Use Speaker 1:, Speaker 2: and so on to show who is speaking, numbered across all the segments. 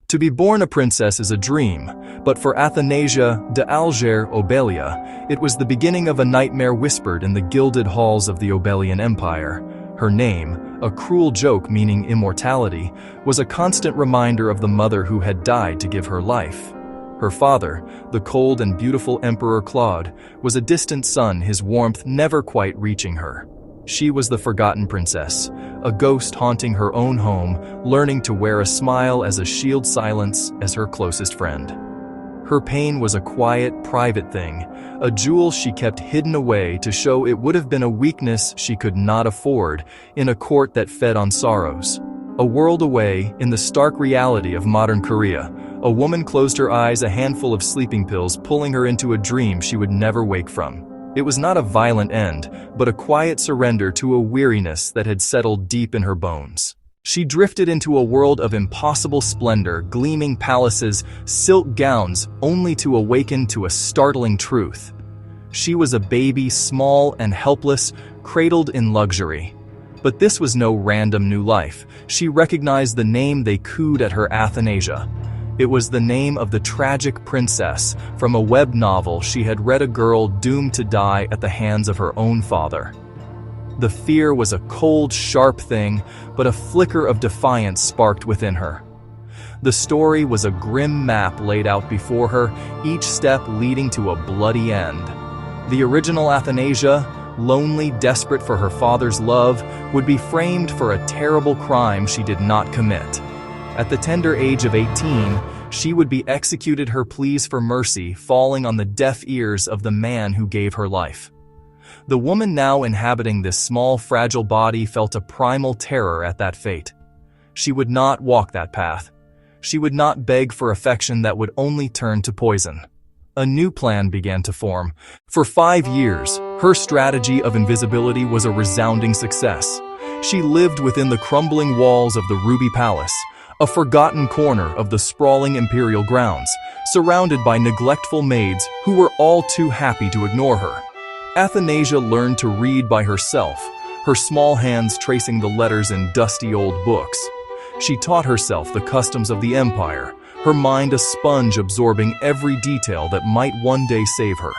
Speaker 1: To be born a princess is a dream, but for Athanasia de Alger Obelia, it was the beginning of a nightmare whispered in the gilded halls of the Obelian Empire. Her name, a cruel joke meaning immortality, was a constant reminder of the mother who had died to give her life. Her father, the cold and beautiful Emperor Claude, was a distant son, his warmth never quite reaching her. She was the forgotten princess, a ghost haunting her own home, learning to wear a smile as a shield, silence as her closest friend. Her pain was a quiet, private thing, a jewel she kept hidden away to show it would have been a weakness she could not afford in a court that fed on sorrows. A world away, in the stark reality of modern Korea, a woman closed her eyes, a handful of sleeping pills pulling her into a dream she would never wake from. It was not a violent end, but a quiet surrender to a weariness that had settled deep in her bones. She drifted into a world of impossible splendor, gleaming palaces, silk gowns, only to awaken to a startling truth. She was a baby, small and helpless, cradled in luxury. But this was no random new life. She recognized the name they cooed at her, Athanasia. It was the name of the tragic princess from a web novel she had read, a girl doomed to die at the hands of her own father. The fear was a cold, sharp thing, but a flicker of defiance sparked within her. The story was a grim map laid out before her, each step leading to a bloody end. The original Athanasia, lonely, desperate for her father's love, would be framed for a terrible crime she did not commit. At the tender age of 18, she would be executed, her pleas for mercy falling on the deaf ears of the man who gave her life. The woman now inhabiting this small, fragile body felt a primal terror at that fate. She would not walk that path. She would not beg for affection that would only turn to poison. A new plan began to form. For 5 years, her strategy of invisibility was a resounding success. She lived within the crumbling walls of the Ruby Palace, a forgotten corner of the sprawling imperial grounds, surrounded by neglectful maids who were all too happy to ignore her. Athanasia learned to read by herself, her small hands tracing the letters in dusty old books. She taught herself the customs of the empire, her mind a sponge absorbing every detail that might one day save her.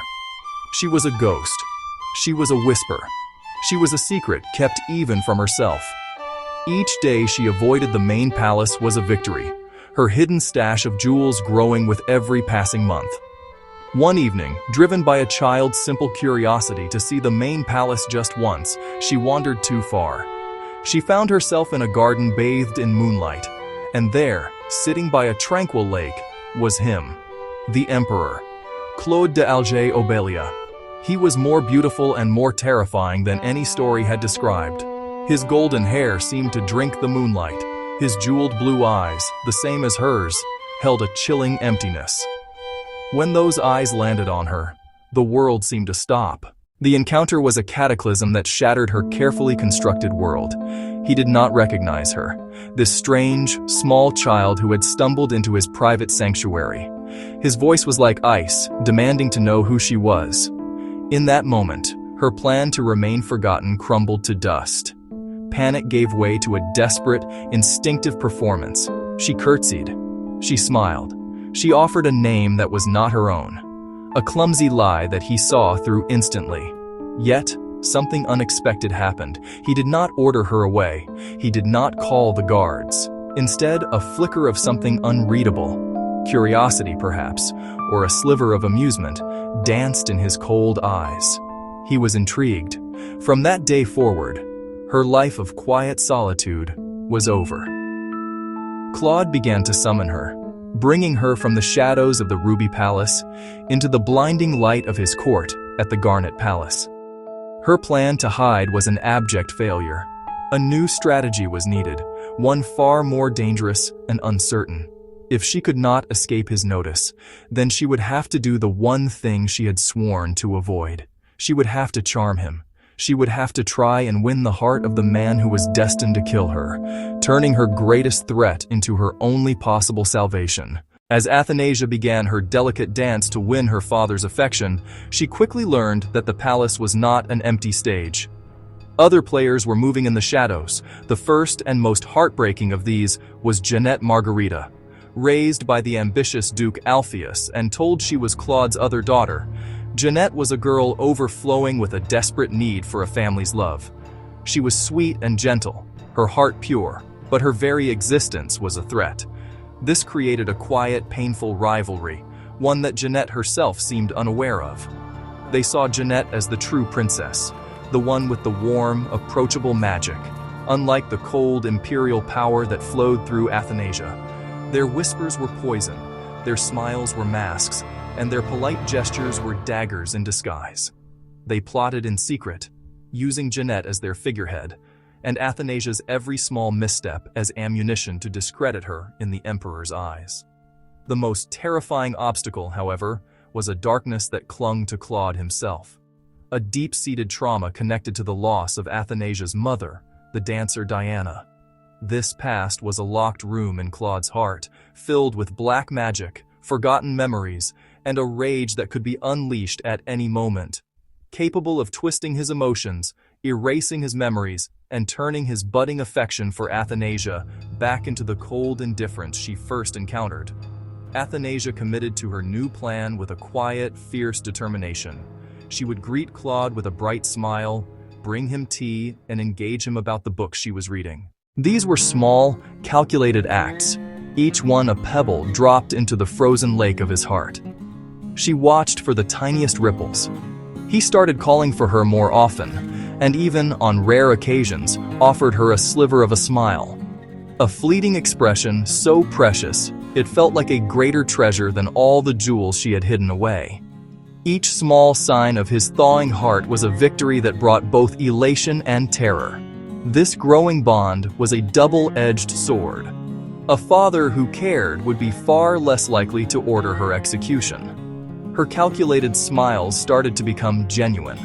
Speaker 1: She was a ghost. She was a whisper. She was a secret kept even from herself. Each day she avoided the main palace was a victory, her hidden stash of jewels growing with every passing month. One evening, driven by a child's simple curiosity to see the main palace just once, she wandered too far. She found herself in a garden bathed in moonlight, and there, sitting by a tranquil lake, was him, the emperor, Claude de Alger Obelia. He was more beautiful and more terrifying than any story had described. His golden hair seemed to drink the moonlight. His jeweled blue eyes, the same as hers, held a chilling emptiness. When those eyes landed on her, the world seemed to stop. The encounter was a cataclysm that shattered her carefully constructed world. He did not recognize her, this strange, small child who had stumbled into his private sanctuary. His voice was like ice, demanding to know who she was. In that moment, her plan to remain forgotten crumbled to dust. Panic gave way to a desperate, instinctive performance. She curtsied. She smiled. She offered a name that was not her own. A clumsy lie that he saw through instantly. Yet, something unexpected happened. He did not order her away. He did not call the guards. Instead, a flicker of something unreadable, curiosity perhaps, or a sliver of amusement, danced in his cold eyes. He was intrigued. From that day forward, her life of quiet solitude was over. Claude began to summon her, bringing her from the shadows of the Ruby Palace into the blinding light of his court at the Garnet Palace. Her plan to hide was an abject failure. A new strategy was needed, one far more dangerous and uncertain. If she could not escape his notice, then she would have to do the one thing she had sworn to avoid. She would have to charm him. She would have to try and win the heart of the man who was destined to kill her, turning her greatest threat into her only possible salvation. As Athanasia began her delicate dance to win her father's affection, she quickly learned that the palace was not an empty stage. Other players were moving in the shadows. The first and most heartbreaking of these was Jeanette Margarita, raised by the ambitious Duke Alpheus and told she was Claude's other daughter, Jeanette was a girl overflowing with a desperate need for a family's love. She was sweet and gentle, her heart pure, but her very existence was a threat. This created a quiet, painful rivalry, one that Jeanette herself seemed unaware of. They saw Jeanette as the true princess, the one with the warm, approachable magic, unlike the cold, imperial power that flowed through Athanasia. Their whispers were poison, their smiles were masks, and their polite gestures were daggers in disguise. They plotted in secret, using Jeanette as their figurehead, and Athanasia's every small misstep as ammunition to discredit her in the emperor's eyes. The most terrifying obstacle, however, was a darkness that clung to Claude himself. A deep-seated trauma connected to the loss of Athanasia's mother, the dancer Diana. This past was a locked room in Claude's heart, filled with black magic, forgotten memories, and a rage that could be unleashed at any moment. Capable of twisting his emotions, erasing his memories, and turning his budding affection for Athanasia back into the cold indifference she first encountered. Athanasia committed to her new plan with a quiet, fierce determination. She would greet Claude with a bright smile, bring him tea, and engage him about the book she was reading. These were small, calculated acts, each one a pebble dropped into the frozen lake of his heart. She watched for the tiniest ripples. He started calling for her more often, and even, on rare occasions, offered her a sliver of a smile. A fleeting expression so precious, it felt like a greater treasure than all the jewels she had hidden away. Each small sign of his thawing heart was a victory that brought both elation and terror. This growing bond was a double-edged sword. A father who cared would be far less likely to order her execution. Her calculated smiles started to become genuine.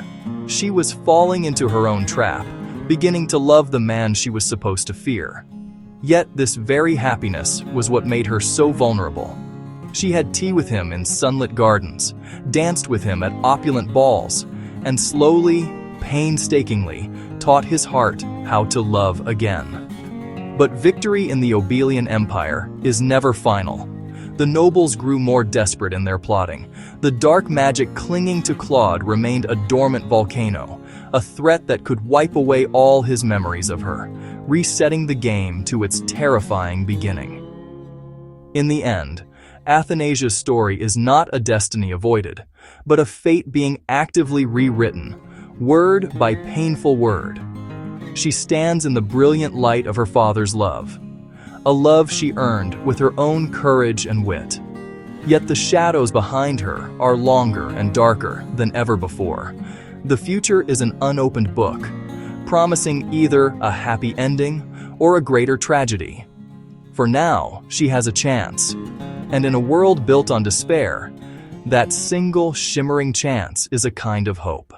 Speaker 1: She was falling into her own trap, beginning to love the man she was supposed to fear. Yet this very happiness was what made her so vulnerable. She had tea with him in sunlit gardens, danced with him at opulent balls, and slowly, painstakingly, taught his heart how to love again. But victory in the Obelian Empire is never final. The nobles grew more desperate in their plotting. The dark magic clinging to Claude remained a dormant volcano, a threat that could wipe away all his memories of her, resetting the game to its terrifying beginning. In the end, Athanasia's story is not a destiny avoided, but a fate being actively rewritten, word by painful word. She stands in the brilliant light of her father's love, a love she earned with her own courage and wit. Yet the shadows behind her are longer and darker than ever before. The future is an unopened book, promising either a happy ending or a greater tragedy. For now, she has a chance. And in a world built on despair, that single shimmering chance is a kind of hope.